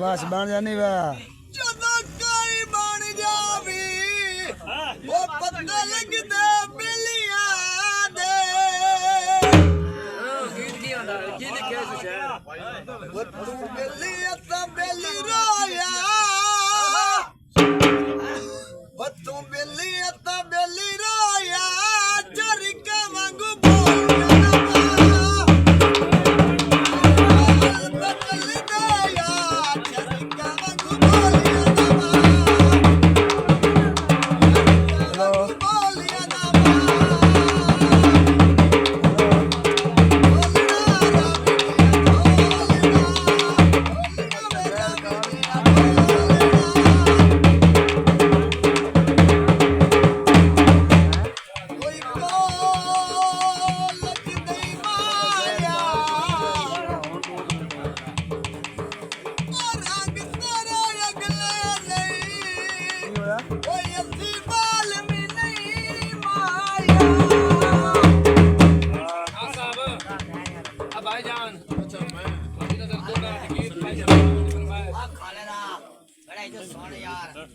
बस बन जानी वा ਜਦੋਂ ਕੋਈ ਬਣ ਜਾਵੀ ਉਹ ਪਤਾ ਲੱਗਦਾ ਬਿੱਲੀਆਂ ਦੇ ਗੀਤ ਨਹੀਂ ਆਉਂਦਾ ਕੀ ਲਿਖਿਆ ਸੀ ਸ਼ਾਇਰ ਉਹ ਤੂੰ ਬਿੱਲੀ ਤਾਂ ਬਿੱਲੀ ਰੋਇਆ ਉਹ ਤੂੰ ਬਿੱਲੀ ਤਾਂ ਬਿੱਲੀ ਰੋਇਆ ਚਰਕਾ ਵਾਂਗੂ ਬੋਲਿਆ भाईजान अच्छा मैं अभी नजर दो ना गीत भाईजान खा लेना बड़ा जो सोने यार